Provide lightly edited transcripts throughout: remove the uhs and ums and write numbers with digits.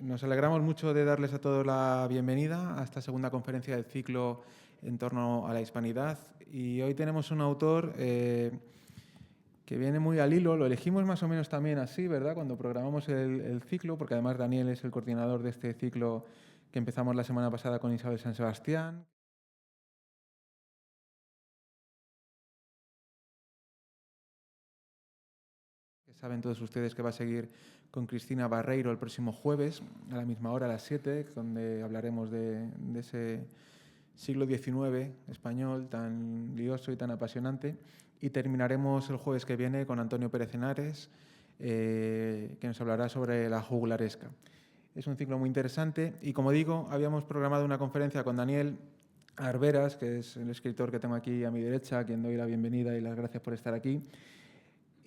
Nos alegramos mucho de darles a todos la bienvenida a esta segunda conferencia del ciclo en torno a la hispanidad. Y hoy tenemos un autor que viene muy al hilo. Lo elegimos más o menos también así, ¿verdad? Cuando programamos el ciclo, porque además Daniel es el coordinador de este ciclo que empezamos la semana pasada con Isabel San Sebastián. Saben todos ustedes que va a seguir con Cristina Barreiro el próximo jueves, a la misma hora, a las 7, donde hablaremos de ese siglo XIX español tan lioso y tan apasionante. Y terminaremos el jueves que viene con Antonio Pérez Henares, que nos hablará sobre la juglaresca. Es un ciclo muy interesante y, como digo, habíamos programado una conferencia con Daniel Arberas, que es el escritor que tengo aquí a mi derecha, a quien doy la bienvenida y las gracias por estar aquí.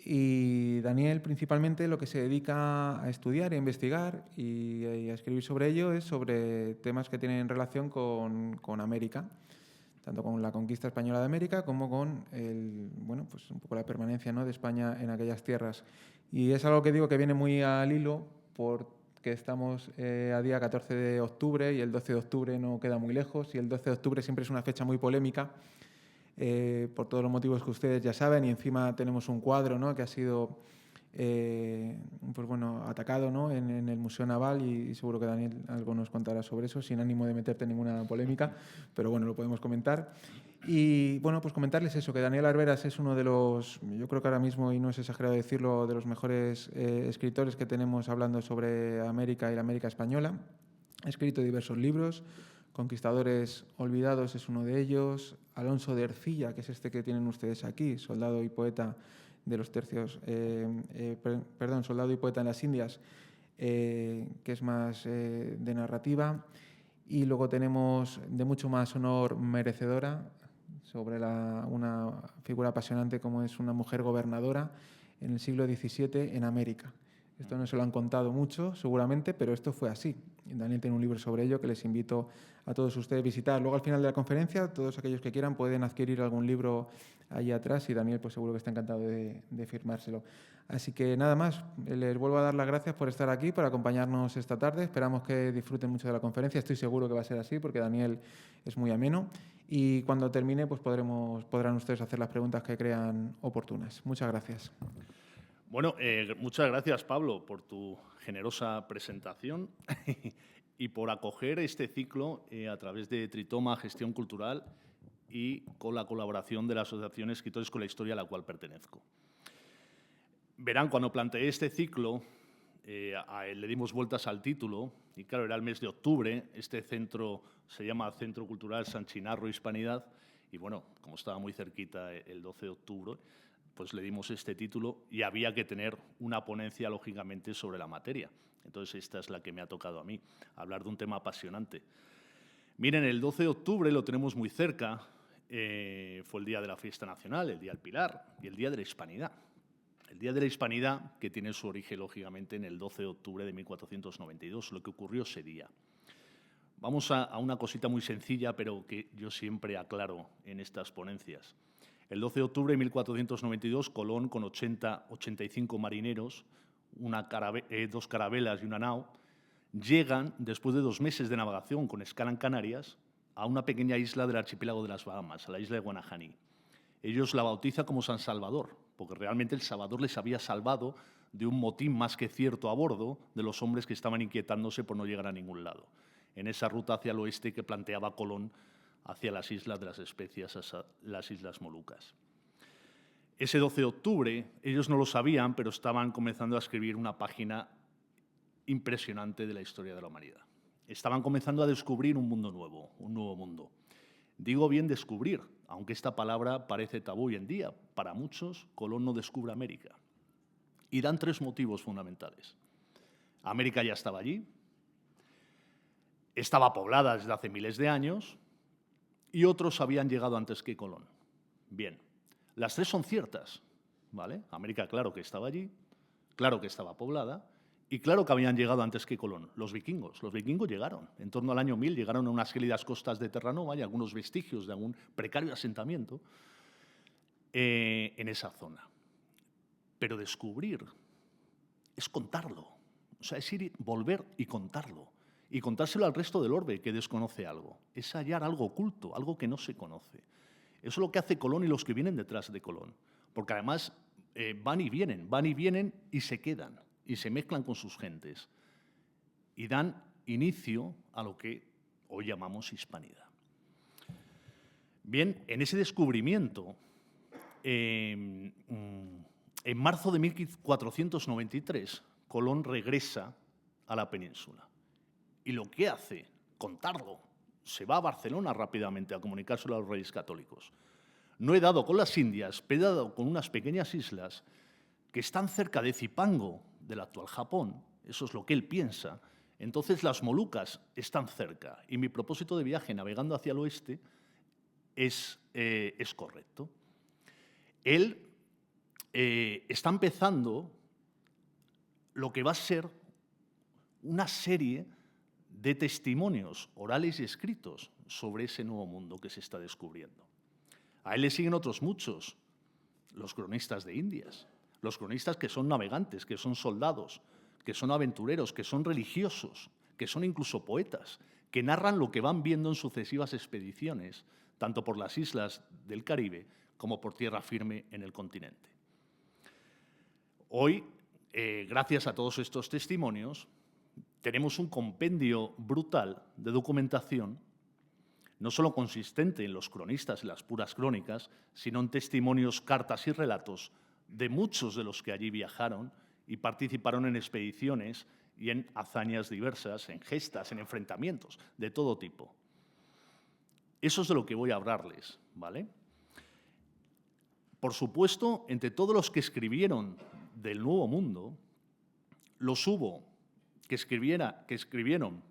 Y Daniel principalmente lo que se dedica a estudiar e investigar y a escribir sobre ello es sobre temas que tienen relación con América, tanto con la conquista española de América como con pues un poco la permanencia, ¿no?, de España en aquellas tierras. Y es algo que digo que viene muy al hilo porque estamos a día 14 de octubre y el 12 de octubre no queda muy lejos, y el 12 de octubre siempre es una fecha muy polémica, por todos los motivos que ustedes ya saben, y encima tenemos un cuadro, ¿no?, que ha sido pues bueno, atacado, ¿no?, en el Museo Naval, y seguro que Daniel algo nos contará sobre eso, sin ánimo de meterte en ninguna polémica, pero bueno, lo podemos comentar. Y bueno, pues comentarles eso, que Daniel Arberas es uno de los, yo creo que ahora mismo, y no es exagerado decirlo, de los mejores escritores que tenemos hablando sobre América y la América española. Ha escrito diversos libros. Conquistadores olvidados es uno de ellos. Alonso de Ercilla, que es este que tienen ustedes aquí, soldado y poeta de los tercios, soldado y poeta en las Indias, que es más de narrativa. Y luego tenemos De mucho más honor merecedora, sobre una figura apasionante como es una mujer gobernadora en el siglo XVII en América. Esto no se lo han contado mucho, seguramente, pero esto fue así. Daniel tiene un libro sobre ello que les invito a todos ustedes a visitar. Luego, al final de la conferencia, todos aquellos que quieran pueden adquirir algún libro ahí atrás, y Daniel pues seguro que está encantado de firmárselo. Así que nada más, les vuelvo a dar las gracias por estar aquí, por acompañarnos esta tarde. Esperamos que disfruten mucho de la conferencia. Estoy seguro que va a ser así, porque Daniel es muy ameno. Y cuando termine, pues podrán ustedes hacer las preguntas que crean oportunas. Muchas gracias. Bueno, muchas gracias, Pablo, por tu generosa presentación y por acoger este ciclo a través de Tritoma Gestión Cultural y con la colaboración de la Asociación Escritores con la Historia a la cual pertenezco. Verán, cuando planteé este ciclo, le dimos vueltas al título y, claro, era el mes de octubre. Este centro se llama Centro Cultural San Chinarro Hispanidad y, bueno, como estaba muy cerquita el 12 de octubre, pues le dimos este título y había que tener una ponencia, lógicamente, sobre la materia. Entonces, esta es la que me ha tocado a mí, hablar de un tema apasionante. Miren, el 12 de octubre lo tenemos muy cerca. Fue el día de la fiesta nacional, el Día del Pilar y el Día de la Hispanidad. El Día de la Hispanidad, que tiene su origen, lógicamente, en el 12 de octubre de 1492, lo que ocurrió ese día. Vamos a una cosita muy sencilla, pero que yo siempre aclaro en estas ponencias. El 12 de octubre de 1492, Colón, con 85 marineros, dos carabelas y una nao, llegan, después de 2 meses de navegación con escala en Canarias, a una pequeña isla del archipiélago de las Bahamas, a la isla de Guanahani. Ellos la bautizan como San Salvador, porque realmente el Salvador les había salvado de un motín más que cierto a bordo de los hombres que estaban inquietándose por no llegar a ningún lado, en esa ruta hacia el oeste que planteaba Colón hacia las Islas de las Especias, hacia las Islas Molucas. Ese 12 de octubre, ellos no lo sabían, pero estaban comenzando a escribir una página impresionante de la historia de la humanidad. Estaban comenzando a descubrir un mundo nuevo, un nuevo mundo. Digo bien descubrir, aunque esta palabra parece tabú hoy en día. Para muchos, Colón no descubre América. Y dan 3 motivos fundamentales. América ya estaba allí, estaba poblada desde hace miles de años y otros habían llegado antes que Colón. Bien, las 3 son ciertas, ¿vale? América, claro que estaba allí, claro que estaba poblada y claro que habían llegado antes que Colón. Los vikingos llegaron. En torno al año 1000 llegaron a unas gélidas costas de Terranova y algunos vestigios de algún precario asentamiento en esa zona. Pero descubrir es contarlo. O sea, es ir, volver y contarlo. Y contárselo al resto del orbe que desconoce algo. Es hallar algo oculto, algo que no se conoce. Eso es lo que hace Colón y los que vienen detrás de Colón. Porque además van y vienen y se quedan. Y se mezclan con sus gentes. Y dan inicio a lo que hoy llamamos hispanidad. Bien, en ese descubrimiento, en marzo de 1493, Colón regresa a la península. Y lo que hace, contarlo, se va a Barcelona rápidamente a comunicárselo a los reyes católicos. No he dado con las Indias, he dado con unas pequeñas islas que están cerca de Zipango, del actual Japón, eso es lo que él piensa. Entonces las Molucas están cerca y mi propósito de viaje navegando hacia el oeste es correcto. Él está empezando lo que va a ser una serie de testimonios orales y escritos sobre ese nuevo mundo que se está descubriendo. A él le siguen otros muchos, los cronistas de Indias, los cronistas que son navegantes, que son soldados, que son aventureros, que son religiosos, que son incluso poetas, que narran lo que van viendo en sucesivas expediciones, tanto por las islas del Caribe como por tierra firme en el continente. Hoy, gracias a todos estos testimonios, tenemos un compendio brutal de documentación, no solo consistente en los cronistas y las puras crónicas, sino en testimonios, cartas y relatos de muchos de los que allí viajaron y participaron en expediciones y en hazañas diversas, en gestas, en enfrentamientos, de todo tipo. Eso es de lo que voy a hablarles, ¿vale? Por supuesto, entre todos los que escribieron del Nuevo Mundo, los hubo que escribieron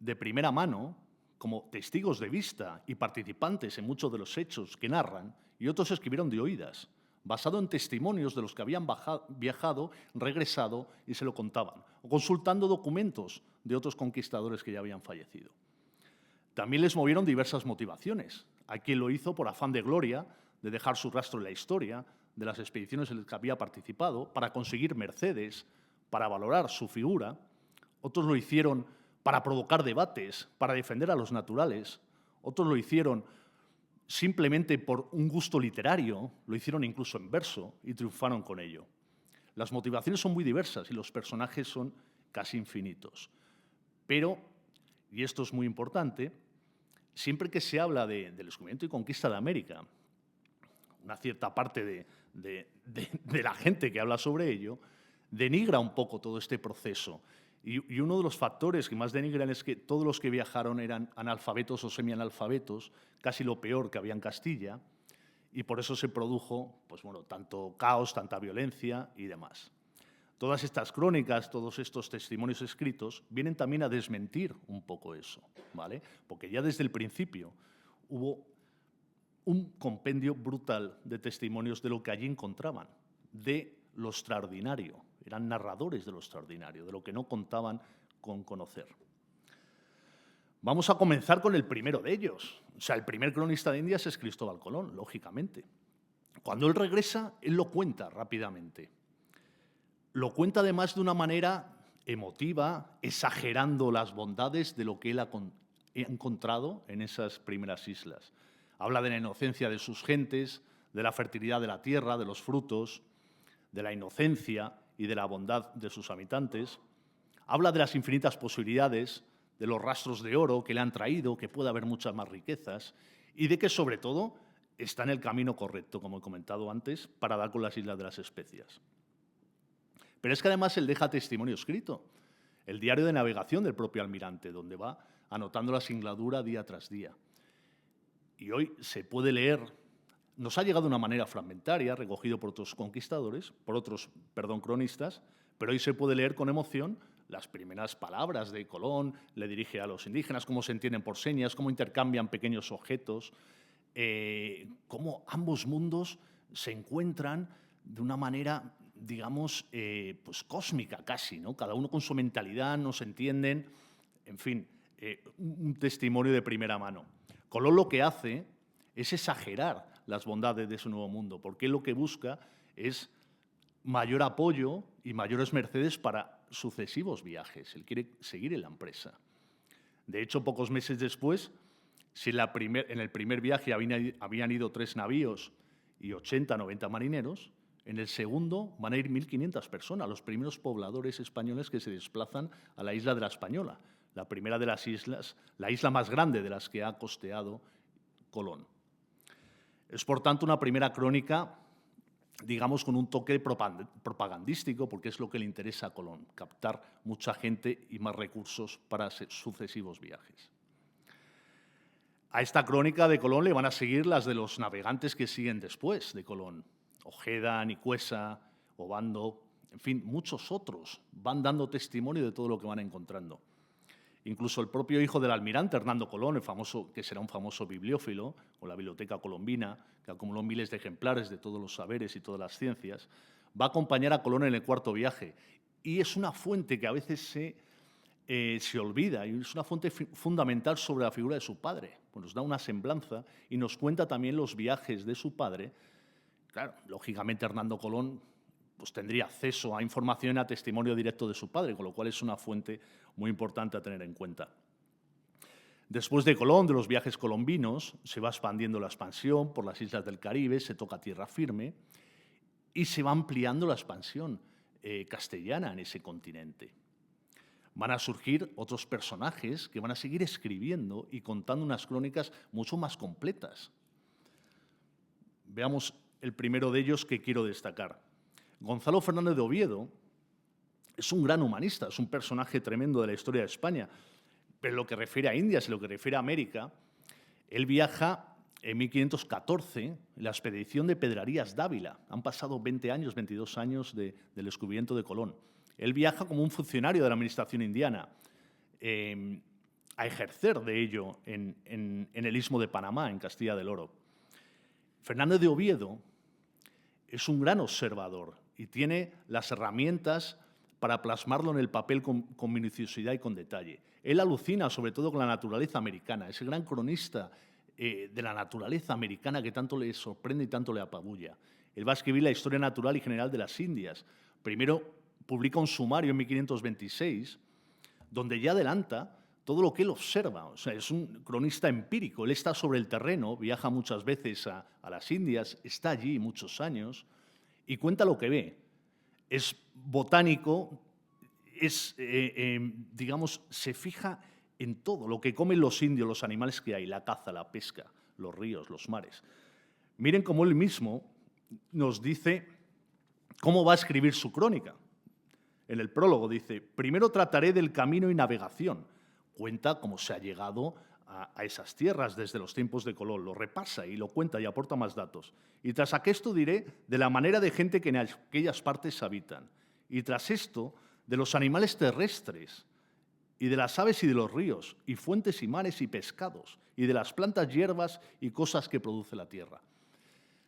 de primera mano, como testigos de vista y participantes en muchos de los hechos que narran, y otros escribieron de oídas, basado en testimonios de los que habían viajado, regresado y se lo contaban, o consultando documentos de otros conquistadores que ya habían fallecido. También les movieron diversas motivaciones. Hay quien lo hizo por afán de gloria, de dejar su rastro en la historia, de las expediciones en las que había participado, para conseguir mercedes, para valorar su figura. Otros lo hicieron para provocar debates, para defender a los naturales. Otros lo hicieron simplemente por un gusto literario, lo hicieron incluso en verso y triunfaron con ello. Las motivaciones son muy diversas y los personajes son casi infinitos. Pero, y esto es muy importante, siempre que se habla del descubrimiento y conquista de América, una cierta parte de la gente que habla sobre ello denigra un poco todo este proceso. Y uno de los factores que más denigran es que todos los que viajaron eran analfabetos o semianalfabetos, casi lo peor que había en Castilla, y por eso se produjo pues, bueno, tanto caos, tanta violencia y demás. Todas estas crónicas, todos estos testimonios escritos, vienen también a desmentir un poco eso, ¿vale? Porque ya desde el principio hubo un compendio brutal de testimonios de lo que allí encontraban, de lo extraordinario. Eran narradores de lo extraordinario, de lo que no contaban con conocer. Vamos a comenzar con el primero de ellos. O sea, el primer cronista de Indias es Cristóbal Colón, lógicamente. Cuando él regresa, él lo cuenta rápidamente. Lo cuenta además de una manera emotiva, exagerando las bondades de lo que él ha encontrado en esas primeras islas. Habla de la inocencia de sus gentes, de la fertilidad de la tierra, de los frutos, de la inocencia y de la bondad de sus habitantes. Habla de las infinitas posibilidades, de los rastros de oro que le han traído, que puede haber muchas más riquezas, y de que, sobre todo, está en el camino correcto, como he comentado antes, para dar con las Islas de las Especias. Pero es que además él deja testimonio escrito, el diario de navegación del propio almirante, donde va anotando la singladura día tras día. Y hoy se puede leer, nos ha llegado de una manera fragmentaria, recogido por otros conquistadores, cronistas, pero hoy se puede leer con emoción las primeras palabras de Colón, le dirige a los indígenas, cómo se entienden por señas, cómo intercambian pequeños objetos, cómo ambos mundos se encuentran de una manera, digamos, pues cósmica casi, ¿no? Cada uno con su mentalidad, no se entienden, en fin, un testimonio de primera mano. Colón lo que hace es exagerar las bondades de ese nuevo mundo, porque él lo que busca es mayor apoyo y mayores mercedes para sucesivos viajes. Él quiere seguir en la empresa. De hecho, pocos meses después, si en el primer viaje habían ido 3 navíos y 80, 90 marineros, en el segundo van a ir 1.500 personas, los primeros pobladores españoles que se desplazan a la isla de la Española, la primera de las islas, la isla más grande de las que ha costeado Colón. Es, por tanto, una primera crónica, digamos, con un toque propagandístico, porque es lo que le interesa a Colón, captar mucha gente y más recursos para sucesivos viajes. A esta crónica de Colón le van a seguir las de los navegantes que siguen después de Colón. Ojeda, Nicuesa, Obando, en fin, muchos otros van dando testimonio de todo lo que van encontrando. Incluso el propio hijo del almirante, Hernando Colón, el famoso, que será un famoso bibliófilo, con la Biblioteca Colombina, que acumuló miles de ejemplares de todos los saberes y todas las ciencias, va a acompañar a Colón en el cuarto viaje. Y es una fuente que a veces se olvida, y es una fuente fundamental sobre la figura de su padre. Pues nos da una semblanza y nos cuenta también los viajes de su padre. Claro, lógicamente Hernando Colón pues tendría acceso a información y a testimonio directo de su padre, con lo cual es una fuente muy importante a tener en cuenta. Después de Colón, de los viajes colombinos, se va expandiendo la expansión por las islas del Caribe, se toca tierra firme y se va ampliando la expansión castellana en ese continente. Van a surgir otros personajes que van a seguir escribiendo y contando unas crónicas mucho más completas. Veamos el primero de ellos que quiero destacar. Gonzalo Fernández de Oviedo es un gran humanista, es un personaje tremendo de la historia de España, pero en lo que refiere a Indias, en lo que refiere a América, él viaja en 1514 en la expedición de Pedrarías Dávila. Han pasado 20 años, 22 años del descubrimiento de Colón. Él viaja como un funcionario de la administración indiana a ejercer de ello en el Istmo de Panamá, en Castilla del Oro. Fernández de Oviedo es un gran observador y tiene las herramientas para plasmarlo en el papel con minuciosidad y con detalle. Él alucina sobre todo con la naturaleza americana, ese gran cronista de la naturaleza americana que tanto le sorprende y tanto le apabulla. Él va a escribir la historia natural y general de las Indias. Primero publica un sumario en 1526, donde ya adelanta todo lo que él observa. O sea, es un cronista empírico. Él está sobre el terreno, viaja muchas veces a las Indias, está allí muchos años y cuenta lo que ve. Es botánico, digamos, se fija en todo lo que comen los indios, los animales que hay, la caza, la pesca, los ríos, los mares. Miren cómo él mismo nos dice cómo va a escribir su crónica. En el prólogo dice: primero trataré del camino y navegación. Cuenta cómo se ha llegado a esas tierras desde los tiempos de Colón, lo repasa y lo cuenta y aporta más datos. Y tras esto diré de la manera de gente que en aquellas partes habitan. Y tras esto, de los animales terrestres, y de las aves y de los ríos, y fuentes y mares y pescados, y de las plantas, hierbas y cosas que produce la tierra.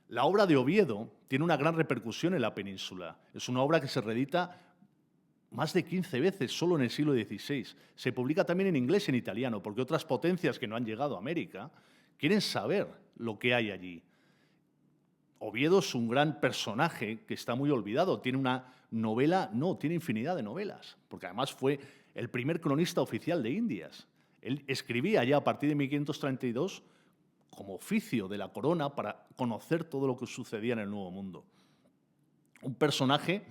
La obra de Oviedo tiene una gran repercusión en la península. Es una obra que se reedita más de 15 veces solo en el siglo XVI. Se publica también en inglés y en italiano, porque otras potencias que no han llegado a América quieren saber lo que hay allí. Oviedo es un gran personaje que está muy olvidado. Tiene una novela, no, tiene infinidad de novelas, porque además fue el primer cronista oficial de Indias. Él escribía ya a partir de 1532 como oficio de la corona para conocer todo lo que sucedía en el Nuevo Mundo. Un personaje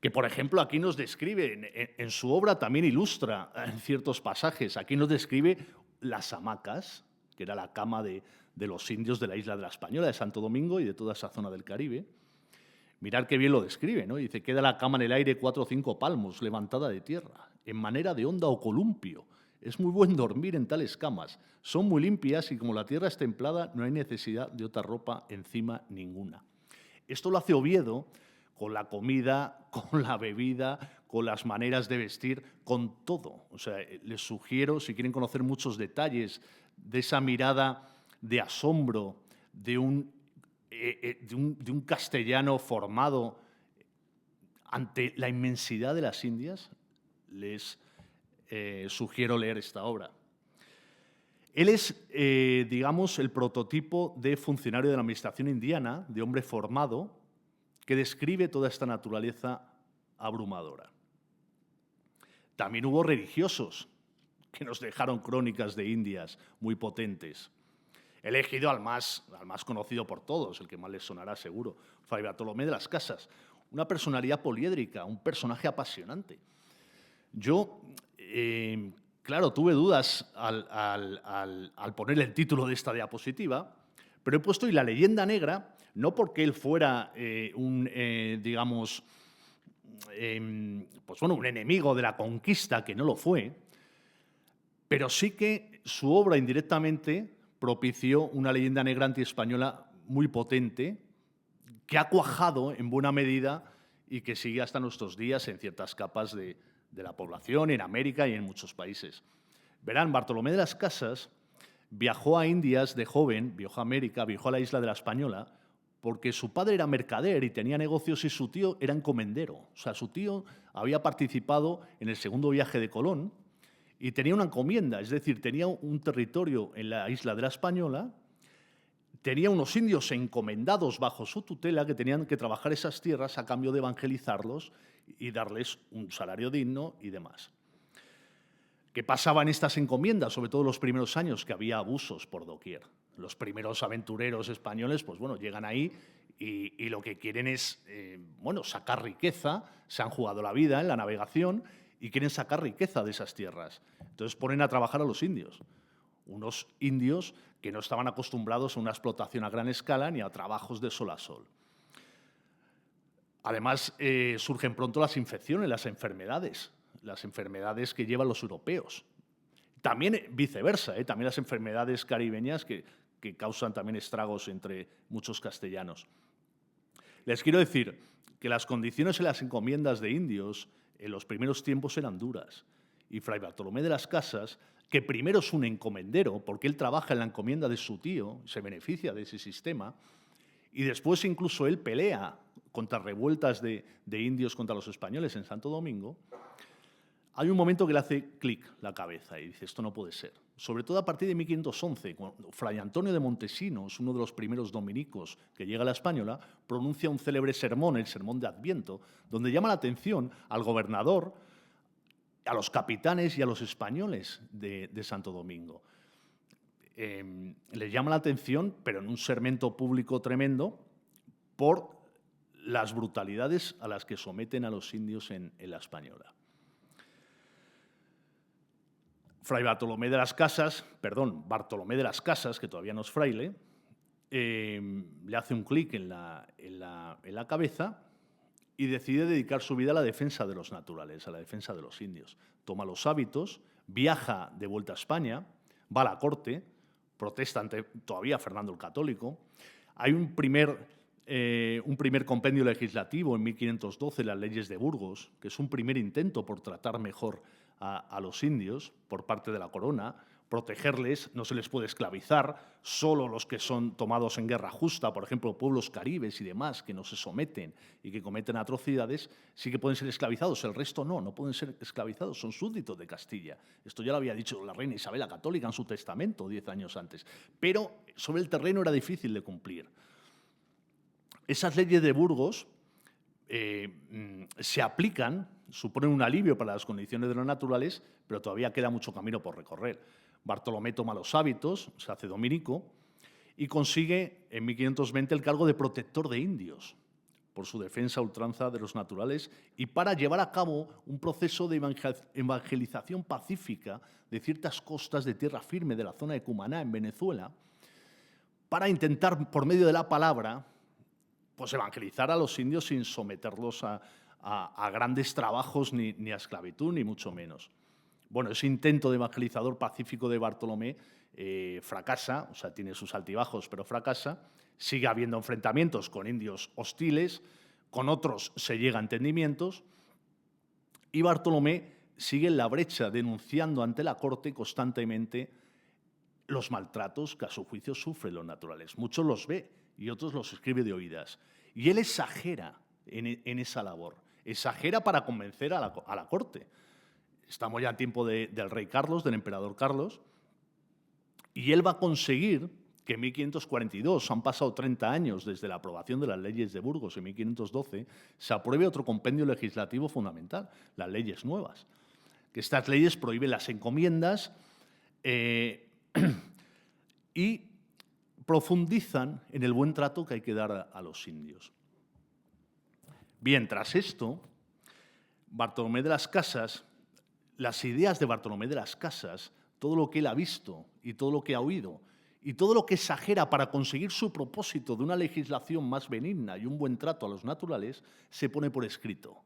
que, por ejemplo, aquí nos describe, en su obra también ilustra en ciertos pasajes, aquí nos describe las hamacas, que era la cama de los indios de la isla de la Española, de Santo Domingo y de toda esa zona del Caribe. Mirad qué bien lo describe, ¿no? Dice: queda la cama en el aire 4 o 5 palmos, levantada de tierra, en manera de onda o columpio. Es muy buen dormir en tales camas. Son muy limpias y como la tierra es templada, no hay necesidad de otra ropa encima ninguna. Esto lo hace Oviedo con la comida, con la bebida, con las maneras de vestir, con todo. O sea, les sugiero, si quieren conocer muchos detalles de esa mirada de asombro de un castellano formado ante la inmensidad de las Indias, les sugiero leer esta obra. Él es, digamos, el prototipo de funcionario de la administración indiana, de hombre formado, que describe toda esta naturaleza abrumadora. También hubo religiosos que nos dejaron crónicas de Indias muy potentes. He elegido al más conocido por todos, el que más les sonará seguro, Fray Bartolomé de las Casas, una personalidad poliédrica, un personaje apasionante. Yo, claro, tuve dudas al poner el título de esta diapositiva, pero he puesto "y la leyenda negra", no porque él fuera digamos, pues bueno, un enemigo de la conquista, que no lo fue, pero sí que su obra indirectamente propició una leyenda negra antiespañola muy potente, que ha cuajado en buena medida y que sigue hasta nuestros días en ciertas capas de la población, en América y en muchos países. Verán, Bartolomé de las Casas viajó a Indias de joven, viajó a América, viajó a la isla de la Española, porque su padre era mercader y tenía negocios y su tío era encomendero. O sea, su tío había participado en el segundo viaje de Colón y tenía una encomienda, es decir, tenía un territorio en la isla de la Española, tenía unos indios encomendados bajo su tutela que tenían que trabajar esas tierras a cambio de evangelizarlos y darles un salario digno y demás. ¿Qué pasaba en estas encomiendas, sobre todo en los primeros años? Que había abusos por doquier. Los primeros aventureros españoles, pues bueno, llegan ahí y lo que quieren es, bueno, sacar riqueza, se han jugado la vida en la navegación y quieren sacar riqueza de esas tierras. Entonces ponen a trabajar a los indios, unos indios que no estaban acostumbrados a una explotación a gran escala ni a trabajos de sol a sol. Además, surgen pronto las infecciones, las enfermedades que llevan los europeos. También viceversa, también las enfermedades caribeñas que causan también estragos entre muchos castellanos. Les quiero decir que las condiciones en las encomiendas de indios en los primeros tiempos eran duras. Y Fray Bartolomé de las Casas, que primero es un encomendero, porque él trabaja en la encomienda de su tío, se beneficia de ese sistema, y después incluso él pelea contra revueltas de indios contra los españoles en Santo Domingo, hay un momento que le hace clic la cabeza y dice, esto no puede ser. Sobre todo a partir de 1511, cuando Fray Antonio de Montesinos, uno de los primeros dominicos que llega a la Española, pronuncia un célebre sermón, el Sermón de Adviento, donde llama la atención al gobernador, a los capitanes y a los españoles de Santo Domingo. Le llama la atención, pero en un segmento público tremendo, por las brutalidades a las que someten a los indios en la Española. Fray Bartolomé de las Casas, Bartolomé de las Casas, que todavía no es fraile, le hace un clic en la cabeza y decide dedicar su vida a la defensa de los naturales, a la defensa de los indios. Toma los hábitos, viaja de vuelta a España, va a la corte, protesta ante todavía Fernando el Católico. Hay un primer compendio legislativo en 1512, las leyes de Burgos, que es un primer intento por tratar mejor a los indios por parte de la corona, protegerles, no se les puede esclavizar, solo los que son tomados en guerra justa, por ejemplo, pueblos caribes y demás, que no se someten y que cometen atrocidades, sí que pueden ser esclavizados, el resto no pueden ser esclavizados, son súbditos de Castilla. Esto ya lo había dicho la reina Isabel la Católica en su testamento 10 años antes, pero sobre el terreno era difícil de cumplir. Esas leyes de Burgos se aplican, suponen un alivio para las condiciones de los naturales, pero todavía queda mucho camino por recorrer. Bartolomé toma los hábitos, se hace dominico y consigue en 1520 el cargo de protector de indios por su defensa a ultranza de los naturales y para llevar a cabo un proceso de evangelización pacífica de ciertas costas de tierra firme de la zona de Cumaná, en Venezuela, para intentar, por medio de la palabra, pues evangelizar a los indios sin someterlos a grandes trabajos ni a esclavitud, ni mucho menos. Bueno, ese intento de evangelizador pacífico de Bartolomé fracasa, o sea, tiene sus altibajos, pero fracasa. Sigue habiendo enfrentamientos con indios hostiles, con otros se llega a entendimientos, y Bartolomé sigue en la brecha denunciando ante la corte constantemente los maltratos que a su juicio sufren los naturales. Muchos los ve y otros los escribe de oídas. Y él exagera en esa labor, exagera para convencer a la corte. Estamos ya en tiempo del rey Carlos, del emperador Carlos, y él va a conseguir que en 1542, han pasado 30 años desde la aprobación de las leyes de Burgos en 1512, se apruebe otro compendio legislativo fundamental, las leyes nuevas. Que estas leyes prohíben las encomiendas y profundizan en el buen trato que hay que dar a los indios. Bien, tras esto, Bartolomé de las Casas, las ideas de Bartolomé de las Casas, todo lo que él ha visto y todo lo que ha oído y todo lo que exagera para conseguir su propósito de una legislación más benigna y un buen trato a los naturales, se pone por escrito.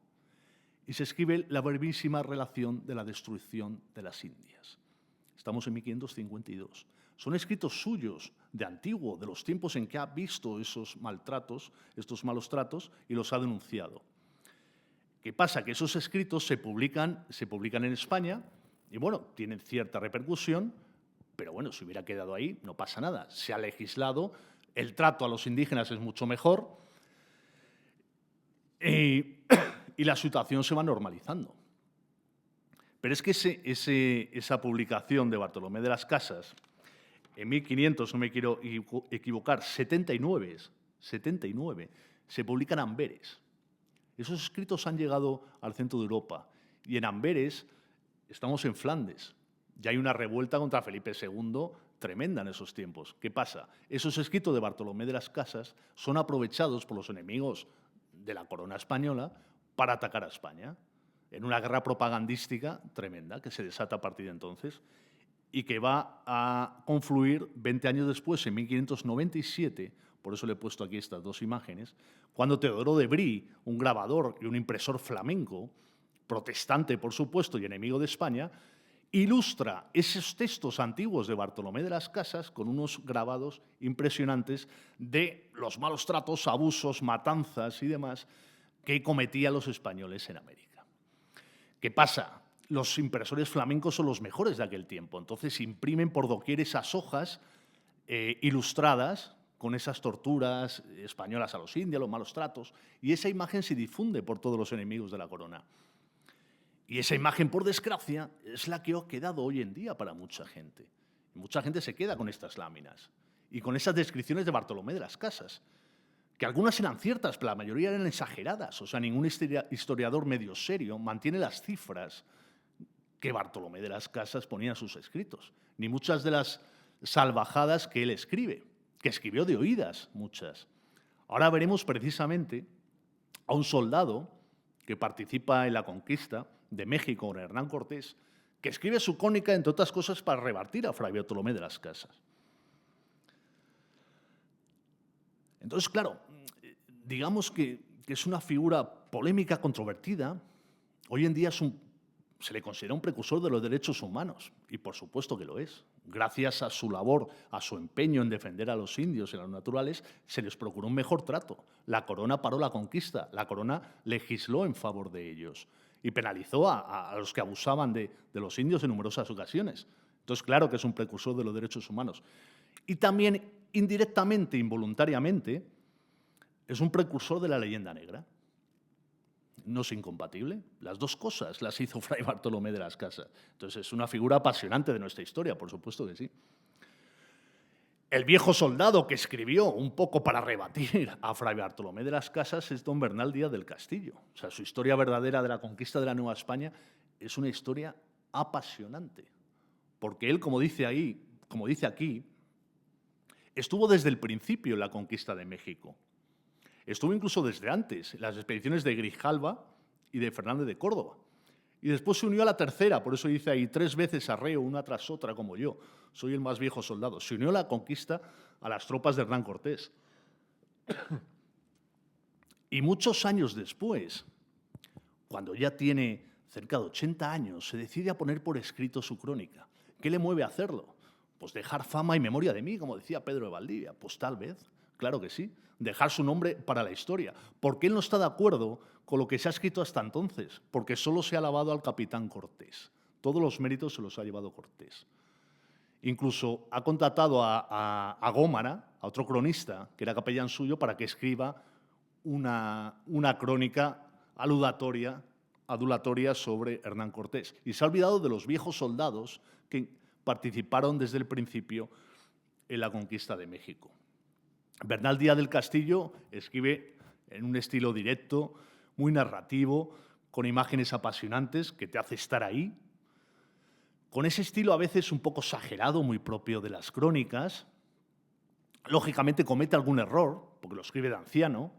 Y se escribe la brevísima relación de la destrucción de las Indias. Estamos en 1552. Son escritos suyos, de antiguo, de los tiempos en que ha visto esos maltratos, estos malos tratos, y los ha denunciado. ¿Qué pasa? Que esos escritos se publican en España y, bueno, tienen cierta repercusión, pero bueno, si hubiera quedado ahí, no pasa nada. Se ha legislado, el trato a los indígenas es mucho mejor y la situación se va normalizando. Pero es que esa publicación de Bartolomé de las Casas, en 1500, no me quiero equivocar, 79, se publican en Amberes. Esos escritos han llegado al centro de Europa y en Amberes estamos en Flandes. Ya hay una revuelta contra Felipe II tremenda en esos tiempos. ¿Qué pasa? Esos escritos de Bartolomé de las Casas son aprovechados por los enemigos de la corona española para atacar a España, en una guerra propagandística tremenda que se desata a partir de entonces y que va a confluir 20 años después, en 1597, por eso le he puesto aquí estas dos imágenes, cuando Teodoro de Brie, un grabador y un impresor flamenco, protestante por supuesto y enemigo de España, ilustra esos textos antiguos de Bartolomé de las Casas con unos grabados impresionantes de los malos tratos, abusos, matanzas y demás que cometían los españoles en América. ¿Qué pasa? Los impresores flamencos son los mejores de aquel tiempo, entonces imprimen por doquier esas hojas ilustradas con esas torturas españolas a los indios, los malos tratos, y esa imagen se difunde por todos los enemigos de la corona. Y esa imagen, por desgracia, es la que ha quedado hoy en día para mucha gente. Mucha gente se queda con estas láminas y con esas descripciones de Bartolomé de las Casas, que algunas eran ciertas, pero la mayoría eran exageradas. O sea, ningún historiador medio serio mantiene las cifras que Bartolomé de las Casas ponía en sus escritos, ni muchas de las salvajadas que él escribe, que escribió de oídas muchas. Ahora veremos precisamente a un soldado que participa en la conquista de México con Hernán Cortés, que escribe su crónica, entre otras cosas, para rebatir a Fray Bartolomé de las Casas. Entonces, claro, digamos que es una figura polémica, controvertida. Hoy en día se le considera un precursor de los derechos humanos, y por supuesto que lo es. Gracias a su labor, a su empeño en defender a los indios y a los naturales, se les procuró un mejor trato. La corona paró la conquista, la corona legisló en favor de ellos y penalizó a los que abusaban de los indios en numerosas ocasiones. Entonces, claro que es un precursor de los derechos humanos. Y también, indirectamente, involuntariamente, es un precursor de la leyenda negra. No es incompatible. Las dos cosas las hizo Fray Bartolomé de las Casas. Entonces, es una figura apasionante de nuestra historia, por supuesto que sí. El viejo soldado que escribió un poco para rebatir a Fray Bartolomé de las Casas es don Bernal Díaz del Castillo. O sea, su historia verdadera de la conquista de la Nueva España es una historia apasionante. Porque él, como dice aquí, estuvo desde el principio en la conquista de México. Estuvo incluso desde antes, en las expediciones de Grijalva y de Fernández de Córdoba. Y después se unió a la tercera, por eso dice ahí 3 veces arreo, una tras otra, como yo. Soy el más viejo soldado. Se unió a la conquista a las tropas de Hernán Cortés. Y muchos años después, cuando ya tiene cerca de 80 años, se decide a poner por escrito su crónica. ¿Qué le mueve a hacerlo? Pues dejar fama y memoria de mí, como decía Pedro de Valdivia. Pues tal vez, claro que sí. Dejar su nombre para la historia. Porque él no está de acuerdo con lo que se ha escrito hasta entonces, porque solo se ha alabado al capitán Cortés. Todos los méritos se los ha llevado Cortés. Incluso ha contratado a Gómara, a otro cronista, que era capellán suyo, para que escriba una crónica adulatoria sobre Hernán Cortés. Y se ha olvidado de los viejos soldados que participaron desde el principio en la conquista de México. Bernal Díaz del Castillo escribe en un estilo directo, muy narrativo, con imágenes apasionantes que te hace estar ahí, con ese estilo a veces un poco exagerado, muy propio de las crónicas. Lógicamente comete algún error, porque lo escribe de anciano,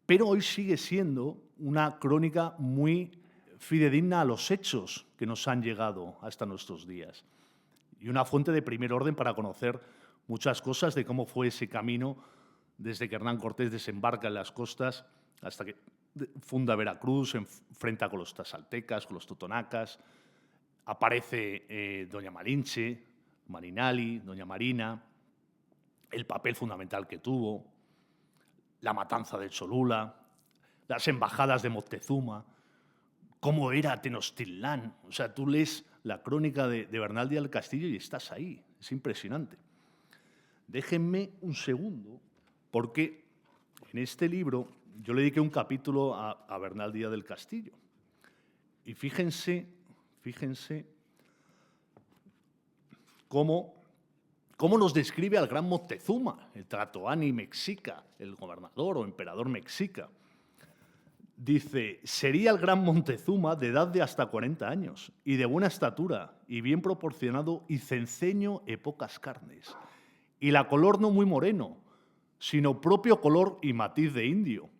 pero hoy sigue siendo una crónica muy fidedigna a los hechos que nos han llegado hasta nuestros días y una fuente de primer orden para conocer muchas cosas de cómo fue ese camino desde que Hernán Cortés desembarca en las costas hasta que funda Veracruz, se enfrenta con los tlaxcaltecas, con los totonacas, aparece doña Malinche, Marinali, doña Marina, el papel fundamental que tuvo, la matanza de Cholula, las embajadas de Moctezuma, cómo era Tenochtitlán. O sea, tú lees la crónica de Bernal Díaz del Castillo y estás ahí. Es impresionante. Déjenme un segundo, porque en este libro yo le dediqué un capítulo a Bernal Díaz del Castillo. Y fíjense cómo nos describe al gran Moctezuma, el Tlatoani mexica, el gobernador o emperador mexica. Dice, sería el gran Montezuma de edad de hasta 40 años, y de buena estatura, y bien proporcionado, y cenceño e pocas carnes. Y la color no muy moreno, sino propio color y matiz de indio.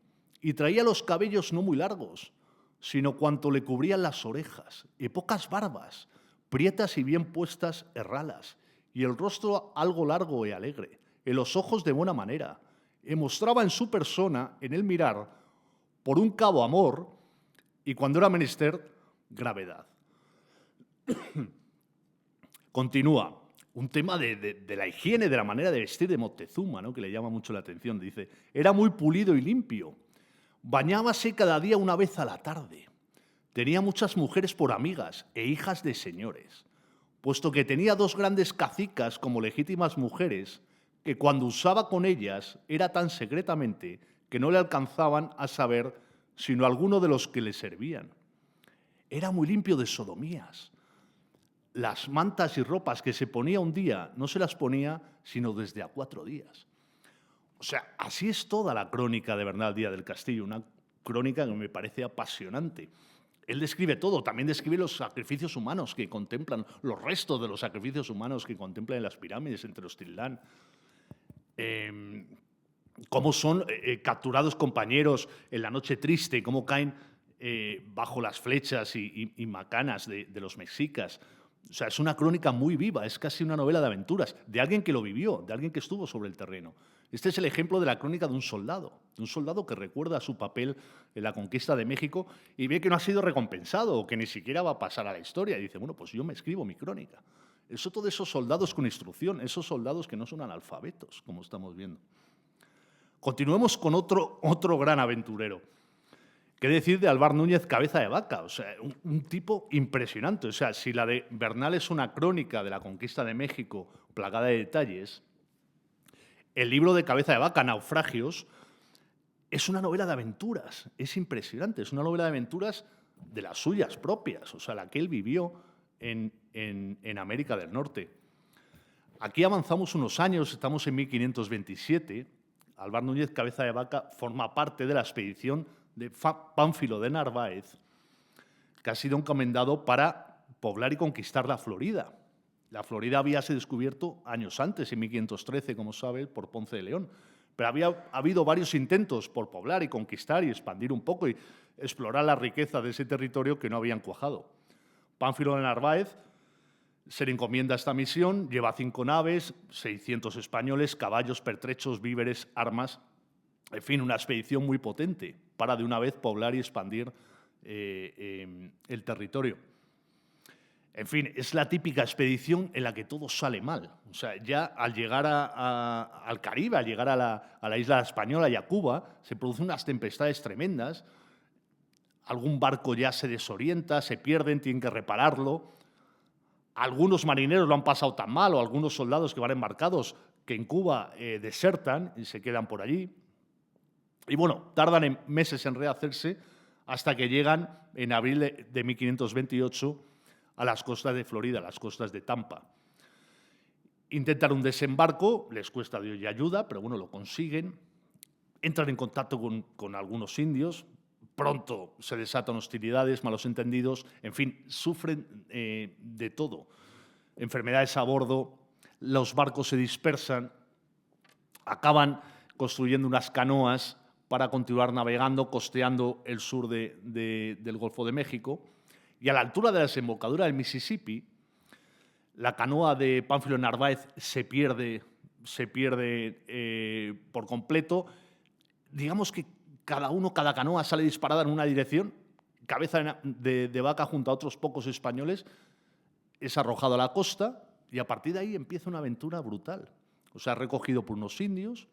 Y traía los cabellos no muy largos, sino cuanto le cubrían las orejas, y pocas barbas, prietas y bien puestas e ralas, y el rostro algo largo e alegre, y los ojos de buena manera, y mostraba en su persona, en el mirar, por un cabo amor, y cuando era menester, gravedad. Continúa, un tema de la higiene, de la manera de vestir de Moctezuma, ¿no?, que le llama mucho la atención. Dice, era muy pulido y limpio, bañábase cada día una vez a la tarde, tenía muchas mujeres por amigas e hijas de señores, puesto que tenía 2 grandes cacicas como legítimas mujeres, que cuando usaba con ellas era tan secretamente que no le alcanzaban a saber sino alguno de los que le servían. Era muy limpio de sodomías. Las mantas y ropas que se ponía un día no se las ponía sino desde a 4 días. O sea, así es toda la crónica de Bernal Díaz del Castillo, una crónica que me parece apasionante. Él describe todo, también describe los sacrificios humanos que contemplan, los restos de los sacrificios humanos que contemplan en las pirámides en Tenochtitlán. Cómo son capturados compañeros en la noche triste, cómo caen bajo las flechas y macanas de los mexicas. O sea, es una crónica muy viva, es casi una novela de aventuras, de alguien que lo vivió, de alguien que estuvo sobre el terreno. Este es el ejemplo de la crónica de un soldado que recuerda su papel en la conquista de México y ve que no ha sido recompensado o que ni siquiera va a pasar a la historia. Y dice, bueno, pues yo me escribo mi crónica. Es otro de esos soldados con instrucción, esos soldados que no son analfabetos, como estamos viendo. Continuemos con otro gran aventurero. ¿Qué decir de Alvar Núñez Cabeza de Vaca? O sea, un tipo impresionante. O sea, si la de Bernal es una crónica de la conquista de México plagada de detalles, el libro de Cabeza de Vaca, Naufragios, es una novela de aventuras. Es impresionante. Es una novela de aventuras de las suyas propias, o sea, la que él vivió en América del Norte. Aquí avanzamos unos años, estamos en 1527. Alvar Núñez Cabeza de Vaca forma parte de la expedición de Pánfilo de Narváez, que ha sido encomendado para poblar y conquistar la Florida. La Florida había sido descubierto años antes, en 1513, como sabe, por Ponce de León. Pero había habido varios intentos por poblar y conquistar y expandir un poco y explorar la riqueza de ese territorio que no habían cuajado. Pánfilo de Narváez se le encomienda esta misión, lleva 5 naves, 600 españoles, caballos, pertrechos, víveres, armas, en fin, una expedición muy potente para de una vez poblar y expandir el territorio. En fin, es la típica expedición en la que todo sale mal. O sea, ya al llegar al Caribe, al llegar a la isla española y a Cuba, se producen unas tempestades tremendas. Algún barco ya se desorienta, se pierden, tienen que repararlo. Algunos marineros lo han pasado tan mal, o algunos soldados que van embarcados, que en Cuba desertan y se quedan por allí. Y bueno, tardan meses en rehacerse hasta que llegan en abril de 1528 a las costas de Florida, a las costas de Tampa. Intentan un desembarco, les cuesta Dios y ayuda, pero bueno, lo consiguen. Entran en contacto con algunos indios. Pronto se desatan hostilidades, malos entendidos, en fin, sufren de todo. Enfermedades a bordo, los barcos se dispersan, acaban construyendo unas canoas para continuar navegando, costeando el sur del Golfo de México. Y a la altura de la desembocadura del Mississippi, la canoa de Pánfilo Narváez se pierde por completo. Digamos que cada canoa sale disparada en una dirección, cabeza de vaca junto a otros pocos españoles, es arrojado a la costa y a partir de ahí empieza una aventura brutal. O sea, recogido por unos indios,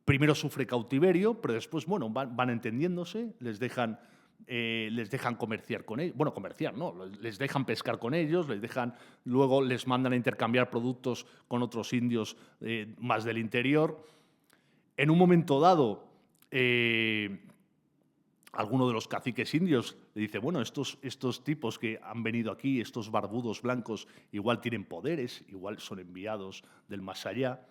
primero sufre cautiverio, pero después, bueno, van entendiéndose, les dejan comerciar con ellos. Bueno, comerciar, no, les dejan pescar con ellos, luego les mandan a intercambiar productos con otros indios más del interior. En un momento dado, alguno de los caciques indios le dice, bueno, estos tipos que han venido aquí, estos barbudos blancos, igual tienen poderes, igual son enviados del más allá.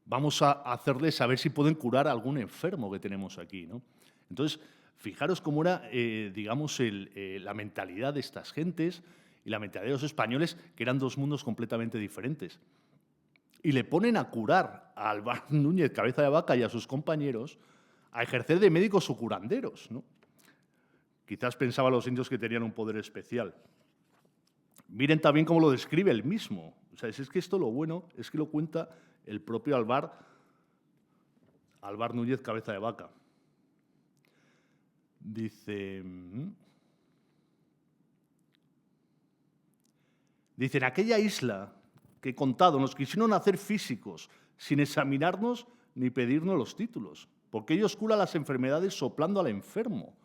Vamos a hacerles a ver si pueden curar a algún enfermo que tenemos aquí, ¿no? Entonces, fijaros cómo era, digamos, la mentalidad de estas gentes y la mentalidad de los españoles, que eran dos mundos completamente diferentes. Y le ponen a curar a Álvar Núñez Cabeza de Vaca y a sus compañeros a ejercer de médicos o curanderos, ¿no? Quizás pensaban los indios que tenían un poder especial. Miren también cómo lo describe él mismo. O sea, es que esto lo bueno es que lo cuenta el propio Álvar Núñez Cabeza de Vaca. Dice, en aquella isla que he contado nos quisieron hacer físicos sin examinarnos ni pedirnos los títulos, porque ellos curan las enfermedades soplando al enfermo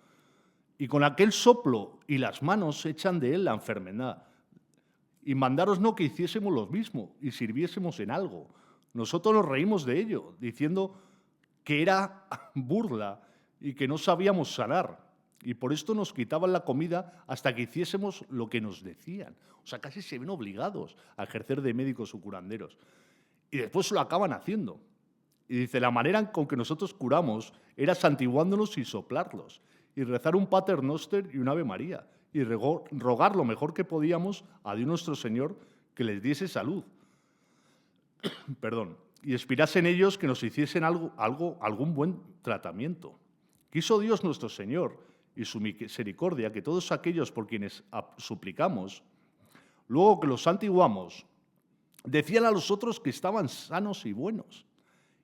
y con aquel soplo y las manos echan de él la enfermedad. Y mandaros no que hiciésemos lo mismo y sirviésemos en algo. Nosotros nos reímos de ello, diciendo que era burla y que no sabíamos sanar. Y por esto nos quitaban la comida hasta que hiciésemos lo que nos decían. O sea, casi se ven obligados a ejercer de médicos o curanderos. Y después lo acaban haciendo. Y dice, la manera con que nosotros curamos era santiguándonos y soplarlos, y rezar un Pater Noster y un Ave María, y rogar lo mejor que podíamos a Dios nuestro Señor que les diese salud. Perdón. Y expirase en ellos que nos hiciesen algún buen tratamiento. Quiso Dios nuestro Señor y su misericordia que todos aquellos por quienes suplicamos, luego que los santiguamos, decían a los otros que estaban sanos y buenos.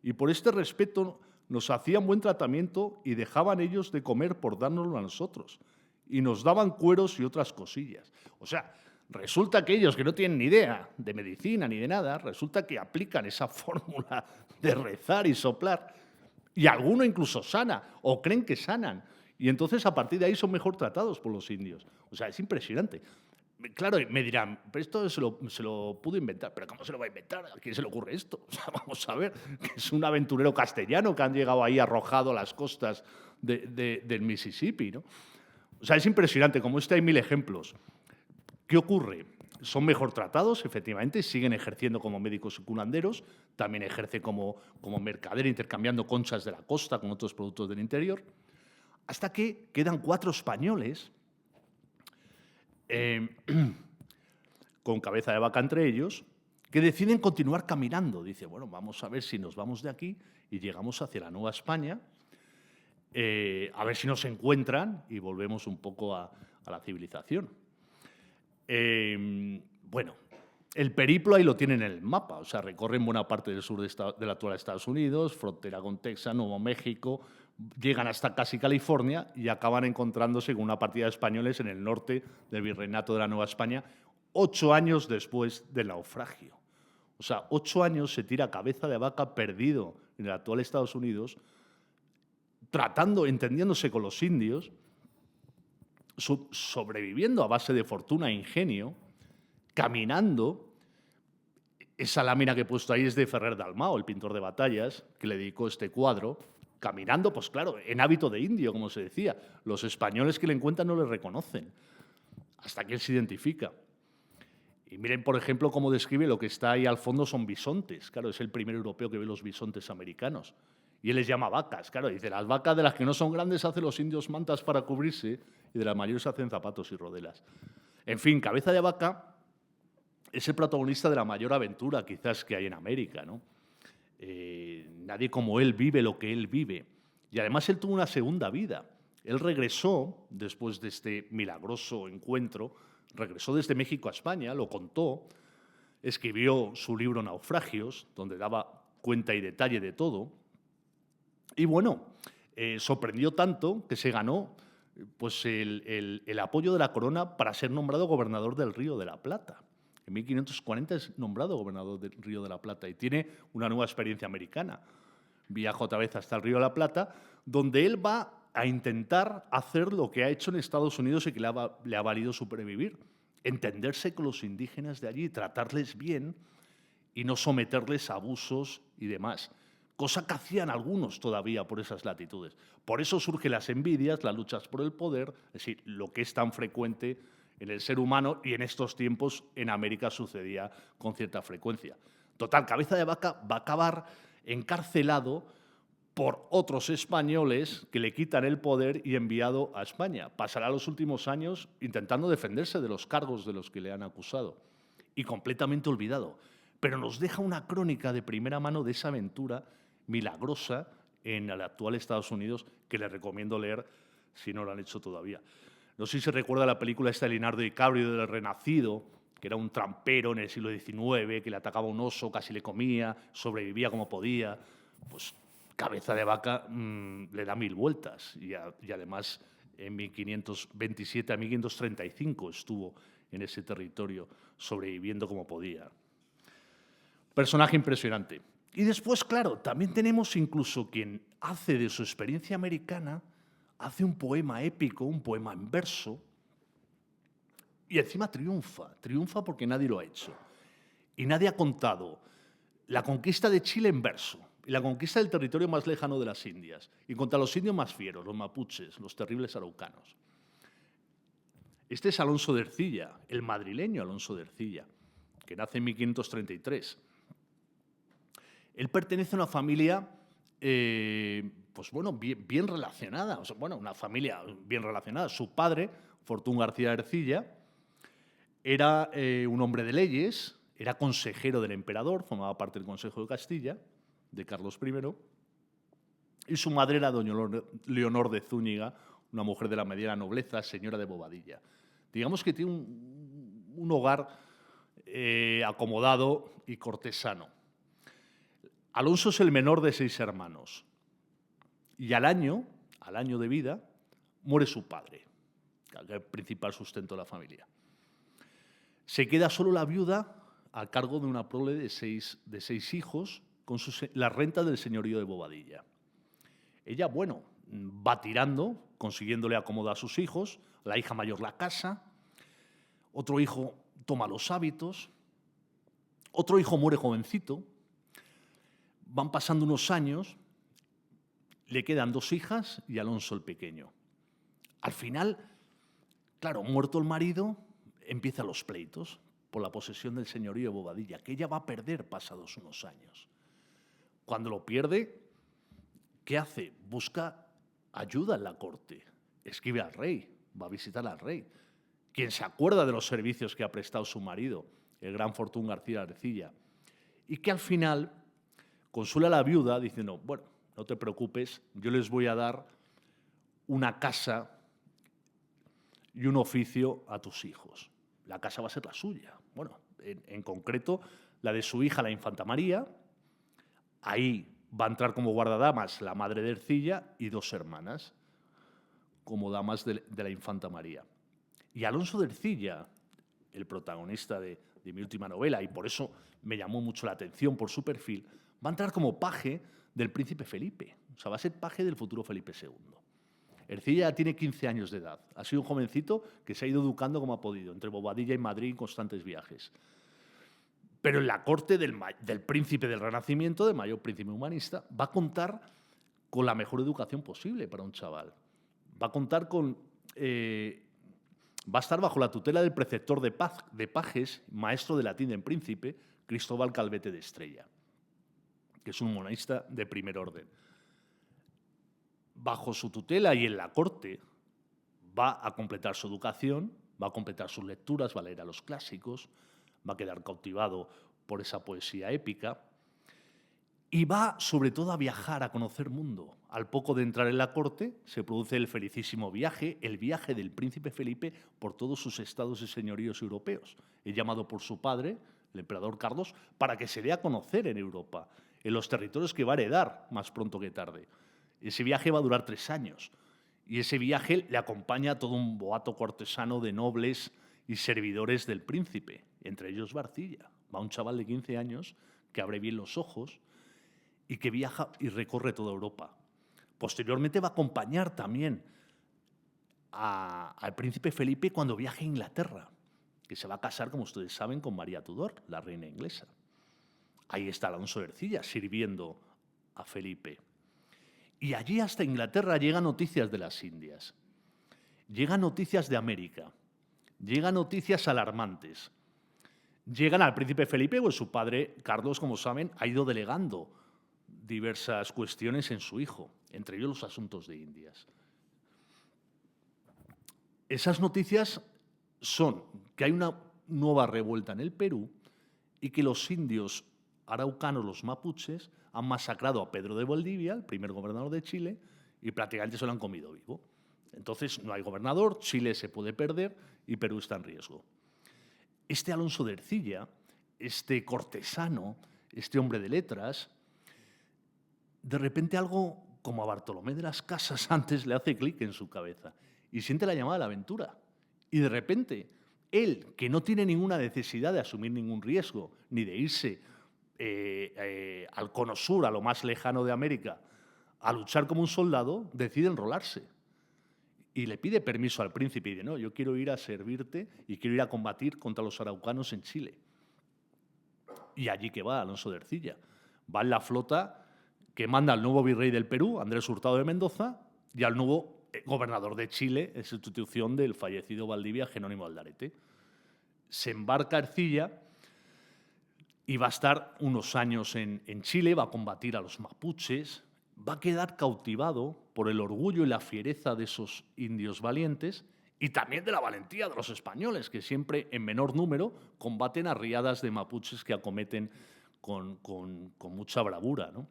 Y por este respeto nos hacían buen tratamiento y dejaban ellos de comer por dárnoslo a nosotros. Y nos daban cueros y otras cosillas. O sea, resulta que ellos que no tienen ni idea de medicina ni de nada, resulta que aplican esa fórmula de rezar y soplar. Y alguno incluso sana, o creen que sanan. Y entonces a partir de ahí son mejor tratados por los indios. O sea, es impresionante. Claro, me dirán, pero esto se lo pudo inventar. ¿Pero cómo se lo va a inventar? ¿A quién se le ocurre esto? O sea, vamos a ver, que es un aventurero castellano que han llegado ahí arrojado a las costas del Mississippi, ¿no? O sea, es impresionante, como hay 1000 ejemplos. ¿Qué ocurre? Son mejor tratados, efectivamente, siguen ejerciendo como médicos y curanderos, también ejerce como mercader, intercambiando conchas de la costa con otros productos del interior, hasta que quedan 4 españoles, con Cabeza de Vaca entre ellos, que deciden continuar caminando. Dice, bueno, vamos a ver si nos vamos de aquí y llegamos hacia la Nueva España, a ver si nos encuentran y volvemos un poco a la civilización. Bueno, el periplo ahí lo tienen en el mapa, o sea, recorren buena parte del sur del actual Estados Unidos, frontera con Texas, Nuevo México, llegan hasta casi California y acaban encontrándose con una partida de españoles en el norte del Virreinato de la Nueva España, 8 años después del naufragio. O sea, 8 años se tira Cabeza de Vaca perdido en el actual Estados Unidos, entendiéndose con los indios, sobreviviendo a base de fortuna e ingenio, caminando. Esa lámina que he puesto ahí es de Ferrer Dalmau, el pintor de batallas, que le dedicó este cuadro, caminando, pues claro, en hábito de indio, como se decía. Los españoles que le encuentran no le reconocen, hasta que él se identifica. Y miren, por ejemplo, cómo describe lo que está ahí al fondo son bisontes. Claro, es el primer europeo que ve los bisontes americanos. Y él les llama vacas. Claro, dice, las vacas de las que no son grandes hacen los indios mantas para cubrirse y de las mayores hacen zapatos y rodelas. En fin, Cabeza de Vaca es el protagonista de la mayor aventura quizás que hay en América, ¿no? Nadie como él vive lo que él vive. Y además él tuvo una segunda vida. Él regresó, después de este milagroso encuentro, regresó desde México a España, lo contó, escribió su libro Naufragios, donde daba cuenta y detalle de todo. Y bueno, sorprendió tanto que se ganó pues, el apoyo de la corona para ser nombrado gobernador del Río de la Plata. En 1540 es nombrado gobernador del Río de la Plata y tiene una nueva experiencia americana. Viaja otra vez hasta el Río de la Plata, donde él va a intentar hacer lo que ha hecho en Estados Unidos y que le ha valido supervivir. Entenderse con los indígenas de allí, tratarles bien y no someterles a abusos y demás. Cosa que hacían algunos todavía por esas latitudes. Por eso surgen las envidias, las luchas por el poder, es decir, lo que es tan frecuente en el ser humano y en estos tiempos en América sucedía con cierta frecuencia. Total, Cabeza de Vaca va a acabar encarcelado por otros españoles que le quitan el poder y enviado a España. Pasará los últimos años intentando defenderse de los cargos de los que le han acusado y completamente olvidado. Pero nos deja una crónica de primera mano de esa aventura milagrosa en el actual Estados Unidos que les recomiendo leer si no lo han hecho todavía. No sé si se recuerda la película esta de Leonardo DiCaprio del Renacido, que era un trampero en el siglo XIX, que le atacaba un oso, casi le comía, sobrevivía como podía. Pues Cabeza de Vaca le da 1000 vueltas y además en 1527 a 1535 estuvo en ese territorio sobreviviendo como podía. Personaje impresionante. Y después, claro, también tenemos incluso quien hace de su experiencia americana, hace un poema épico, un poema en verso, y encima triunfa porque nadie lo ha hecho. Y nadie ha contado la conquista de Chile en verso, y la conquista del territorio más lejano de las Indias, y contra los indios más fieros, los mapuches, los terribles araucanos. Este es Alonso de Ercilla, el madrileño Alonso de Ercilla, que nace en 1533. Él pertenece a una familia pues bueno, bien relacionada, o sea, bueno, una familia bien relacionada. Su padre, Fortún García de Ercilla, era un hombre de leyes, era consejero del emperador, formaba parte del Consejo de Castilla, de Carlos I, y su madre era doña Leonor de Zúñiga, una mujer de la mediana nobleza, señora de Bobadilla. Digamos que tiene un hogar acomodado y cortesano. Alonso es el menor de 6 hermanos y al año de vida, muere su padre, el principal sustento de la familia. Se queda solo la viuda a cargo de una prole de seis hijos con la renta del señorío de Bobadilla. Ella, bueno, va tirando, consiguiéndole acomodar a sus hijos, la hija mayor la casa, otro hijo toma los hábitos, otro hijo muere jovencito. Van pasando unos años, le quedan 2 hijas y Alonso el pequeño. Al final, claro, muerto el marido, empiezan los pleitos por la posesión del señorío de Bobadilla, que ella va a perder pasados unos años. Cuando lo pierde, ¿qué hace? Busca ayuda en la corte, escribe al rey, va a visitar al rey. Quien se acuerda de los servicios que ha prestado su marido, el gran Fortún García de Ercilla, y que al final consuela a la viuda diciendo, bueno, no te preocupes, yo les voy a dar una casa y un oficio a tus hijos. La casa va a ser la suya. Bueno, en concreto, la de su hija, la infanta María. Ahí va a entrar como guardadamas la madre de Ercilla y 2 hermanas como damas de la infanta María. Y Alonso de Ercilla, el protagonista de mi última novela, y por eso me llamó mucho la atención por su perfil, va a entrar como paje del príncipe Felipe. O sea, va a ser paje del futuro Felipe II. Ercilla ya tiene 15 años de edad. Ha sido un jovencito que se ha ido educando como ha podido, entre Bobadilla y Madrid en constantes viajes. Pero en la corte del príncipe del Renacimiento, del mayor príncipe humanista, va a contar con la mejor educación posible para un chaval. Va a contar con va a estar bajo la tutela del preceptor de pajes, maestro de latín en Príncipe, Cristóbal Calvete de Estrella, que es un monarquista de primer orden. Bajo su tutela y en la corte va a completar su educación, va a completar sus lecturas, va a leer a los clásicos, va a quedar cautivado por esa poesía épica y va sobre todo a viajar, a conocer mundo. Al poco de entrar en la corte se produce el felicísimo viaje, el viaje del príncipe Felipe por todos sus estados y señoríos europeos. Es llamado por su padre, el emperador Carlos, para que se dé a conocer en Europa, en los territorios que va a heredar más pronto que tarde. Ese viaje va a durar 3 años y ese viaje le acompaña a todo un boato cortesano de nobles y servidores del príncipe, entre ellos Barcilla. Va un chaval de 15 años que abre bien los ojos y que viaja y recorre toda Europa. Posteriormente va a acompañar también al príncipe Felipe cuando viaje a Inglaterra, que se va a casar, como ustedes saben, con María Tudor, la reina inglesa. Ahí está Alonso de Ercilla sirviendo a Felipe. Y allí hasta Inglaterra llegan noticias de las Indias, llegan noticias de América, llegan noticias alarmantes. Llegan al príncipe Felipe, pues su padre, Carlos, como saben, ha ido delegando diversas cuestiones en su hijo, entre ellos los asuntos de Indias. Esas noticias son que hay una nueva revuelta en el Perú y que los indios araucanos, los mapuches, han masacrado a Pedro de Valdivia, el primer gobernador de Chile, y prácticamente se lo han comido vivo. Entonces no hay gobernador, Chile se puede perder y Perú está en riesgo. Este Alonso de Ercilla, este cortesano, este hombre de letras, de repente algo como a Bartolomé de las Casas antes le hace clic en su cabeza y siente la llamada a la aventura. Y de repente, él, que no tiene ninguna necesidad de asumir ningún riesgo, ni de irse al cono sur, a lo más lejano de América, a luchar como un soldado, decide enrolarse. Y le pide permiso al príncipe y dice, no, yo quiero ir a servirte y quiero ir a combatir contra los araucanos en Chile. Y allí que va Alonso de Ercilla. Va en la flota que manda al nuevo virrey del Perú, Andrés Hurtado de Mendoza, y al nuevo gobernador de Chile, en sustitución del fallecido Valdivia, Jerónimo Aldarete. Se embarca Ercilla y va a estar unos años en Chile, va a combatir a los mapuches, va a quedar cautivado por el orgullo y la fiereza de esos indios valientes y también de la valentía de los españoles, que siempre en menor número combaten a riadas de mapuches que acometen con mucha bravura, ¿no?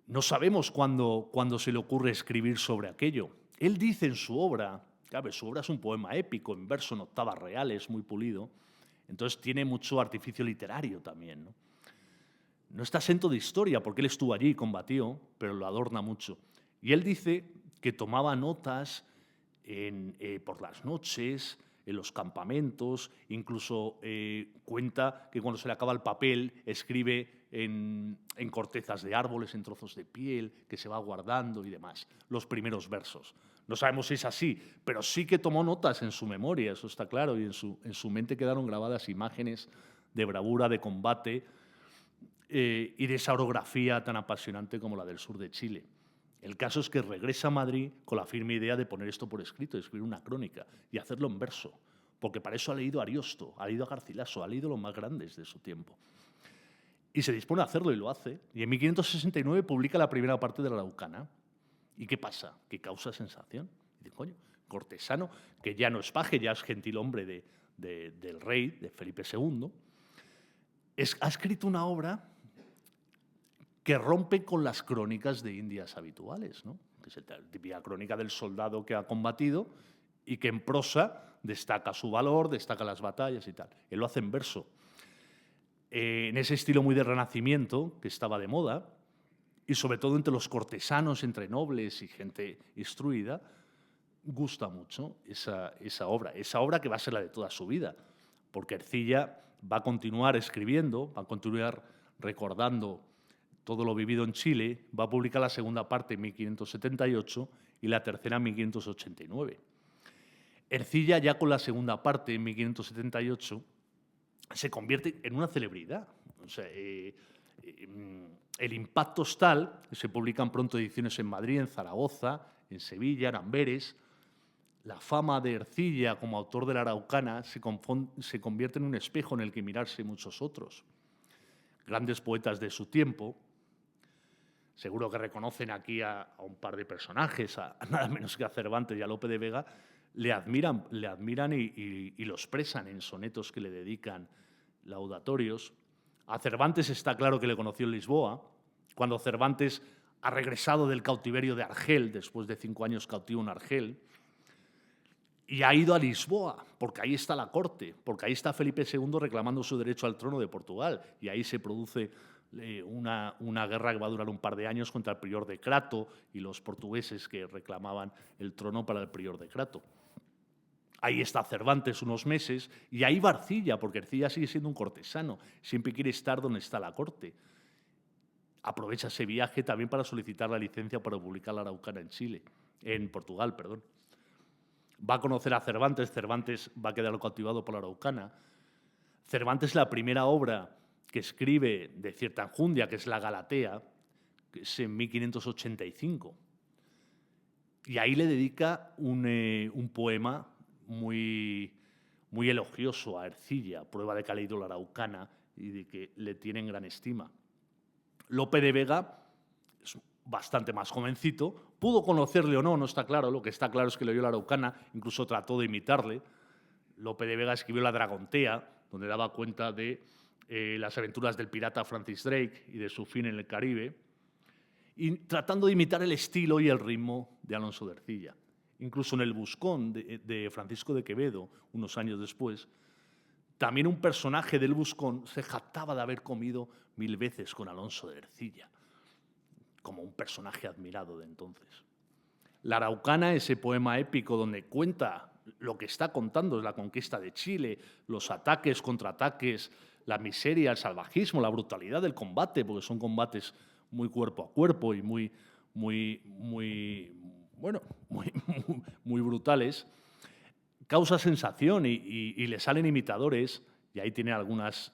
No sabemos cuándo se le ocurre escribir sobre aquello. Él dice en su obra, claro, su obra es un poema épico, en verso, en octavas reales, muy pulido, entonces tiene mucho artificio literario también, ¿no? No está exento de historia, porque él estuvo allí y combatió, pero lo adorna mucho. Y él dice que tomaba notas por las noches, en los campamentos, incluso cuenta que cuando se le acaba el papel escribe en cortezas de árboles, en trozos de piel, que se va guardando y demás, los primeros versos. No sabemos si es así, pero sí que tomó notas en su memoria, eso está claro, y en su mente quedaron grabadas imágenes de bravura, de combate, y de esa orografía tan apasionante como la del sur de Chile. El caso es que regresa a Madrid con la firme idea de poner esto por escrito, de escribir una crónica y hacerlo en verso, porque para eso ha leído a Ariosto, ha leído a Garcilaso, ha leído los más grandes de su tiempo. Y se dispone a hacerlo y lo hace. Y en 1569 publica la primera parte de la Araucana. ¿Y qué pasa? Que causa sensación. Y dice, coño, cortesano, que ya no es paje, ya es gentilhombre del rey, de Felipe II, ha escrito una obra que rompe con las crónicas de Indias habituales, ¿no? Que es la típica crónica del soldado que ha combatido y que en prosa destaca su valor, destaca las batallas y tal. Él lo hace en verso. En ese estilo muy de Renacimiento, que estaba de moda, y sobre todo entre los cortesanos, entre nobles y gente instruida, gusta mucho esa obra que va a ser la de toda su vida, porque Ercilla va a continuar escribiendo, va a continuar recordando todo lo vivido en Chile, va a publicar la segunda parte en 1578 y la tercera en 1589. Ercilla, ya con la segunda parte en 1578, se convierte en una celebridad. O sea, el impacto es tal que se publican pronto ediciones en Madrid, en Zaragoza, en Sevilla, en Amberes. la fama de Ercilla como autor de la Araucana se convierte en un espejo en el que mirarse muchos otros. Grandes poetas de su tiempo, seguro que reconocen aquí a un par de personajes, a nada menos que a Cervantes y a Lope de Vega, le admiran y lo expresan en sonetos que le dedican laudatorios. A Cervantes está claro que le conoció en Lisboa, cuando Cervantes ha regresado del cautiverio de Argel, después de 5 años cautivo en Argel, y ha ido a Lisboa, porque ahí está la corte, porque ahí está Felipe II reclamando su derecho al trono de Portugal, y ahí se produce una guerra que va a durar un par de años contra el prior de Crato y los portugueses que reclamaban el trono para el prior de Crato. Ahí está Cervantes unos meses, y ahí va Ercilla, porque Ercilla sigue siendo un cortesano, siempre quiere estar donde está la corte. Aprovecha ese viaje también para solicitar la licencia para publicar la Araucana en Portugal, perdón. Va a conocer a Cervantes, Cervantes va a quedar cautivado por la Araucana. Cervantes, la primera obra que escribe de cierta enjundia, que es la Galatea, que es en 1585. Y ahí le dedica un poema muy elogioso a Ercilla, prueba de que ha leído la Araucana y de que le tiene en gran estima. Lope de Vega es bastante más jovencito, pudo conocerle o no, no está claro, lo que está claro es que leyó la Araucana, incluso trató de imitarle. Lope de Vega escribió La Dragontea, donde daba cuenta de las aventuras del pirata Francis Drake y de su fin en el Caribe, y tratando de imitar el estilo y el ritmo de Alonso de Ercilla. Incluso en El Buscón de Francisco de Quevedo, unos años después, también un personaje del Buscón se jactaba de haber comido 1000 veces con Alonso de Ercilla, como un personaje admirado de entonces. La Araucana, ese poema épico donde cuenta lo que está contando, es la conquista de Chile, los ataques, contraataques, la miseria, el salvajismo, la brutalidad del combate, porque son combates muy cuerpo a cuerpo y muy brutales, causa sensación y le salen imitadores, y ahí tiene algunas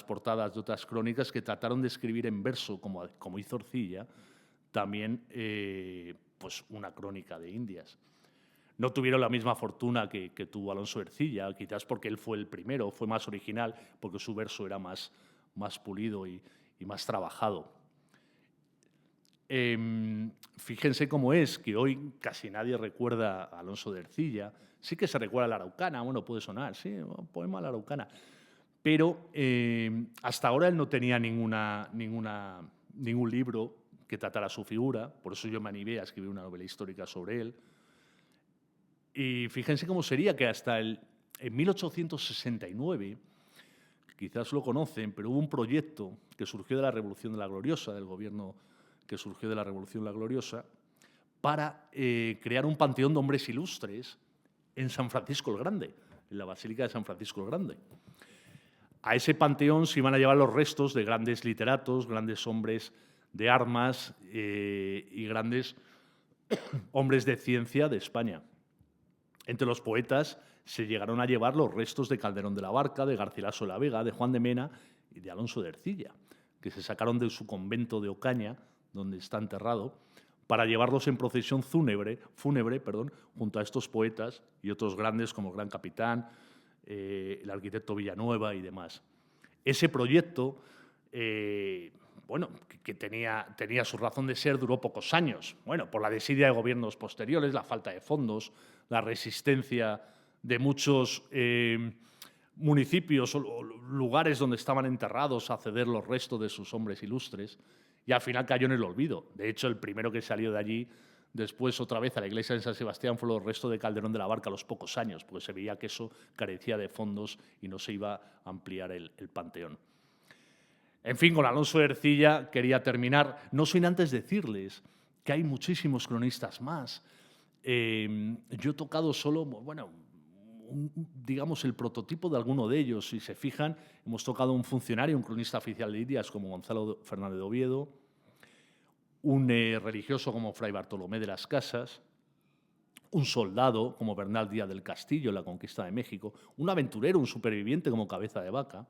portadas de otras crónicas que trataron de escribir en verso, como hizo Ercilla, también pues una crónica de Indias. No tuvieron la misma fortuna que tuvo Alonso de Ercilla, quizás porque él fue el primero, fue más original, porque su verso era más pulido y más trabajado. Fíjense cómo es que hoy casi nadie recuerda a Alonso de Ercilla. Sí que se recuerda a la Araucana, bueno, puede sonar, sí, un poema a la Araucana. Pero hasta ahora él no tenía ningún libro que tratara su figura, por eso yo me animé a escribir una novela histórica sobre él. Y fíjense cómo sería que hasta en 1869, quizás lo conocen, pero hubo un proyecto que surgió de la Revolución de la Gloriosa, del gobierno que surgió de la Revolución de la Gloriosa, para crear un panteón de hombres ilustres en San Francisco el Grande, en la Basílica de San Francisco el Grande. A ese panteón se iban a llevar los restos de grandes literatos, grandes hombres de armas y grandes hombres de ciencia de España. Entre los poetas se llegaron a llevar los restos de Calderón de la Barca, de Garcilaso de la Vega, de Juan de Mena y de Alonso de Ercilla, que se sacaron de su convento de Ocaña, donde está enterrado, para llevarlos en procesión fúnebre, junto a estos poetas y otros grandes como el Gran Capitán, el arquitecto Villanueva y demás. Ese proyecto, que tenía su razón de ser, duró pocos años. Bueno, por la desidia de gobiernos posteriores, la falta de fondos, la resistencia de muchos municipios o lugares donde estaban enterrados a ceder los restos de sus hombres ilustres, y al final cayó en el olvido. De hecho, el primero que salió de allí después otra vez a la iglesia de San Sebastián fue los restos de Calderón de la Barca a los pocos años, porque se veía que eso carecía de fondos y no se iba a ampliar el panteón. En fin, con Alonso de Ercilla quería terminar, no sin antes decirles que hay muchísimos cronistas más. Yo he tocado solo, digamos, el prototipo de alguno de ellos. Si se fijan, hemos tocado un funcionario, un cronista oficial de Indias como Gonzalo Fernández de Oviedo, un religioso como Fray Bartolomé de las Casas, un soldado como Bernal Díaz del Castillo en la conquista de México, un aventurero, un superviviente como Cabeza de Vaca,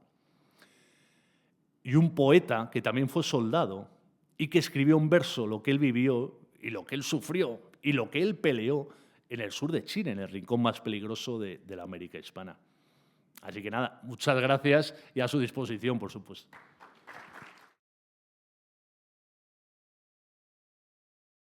y un poeta que también fue soldado y que escribió un verso, lo que él vivió y lo que él sufrió y lo que él peleó en el sur de Chile, en el rincón más peligroso de la América hispana. Así que nada, muchas gracias y a su disposición, por supuesto.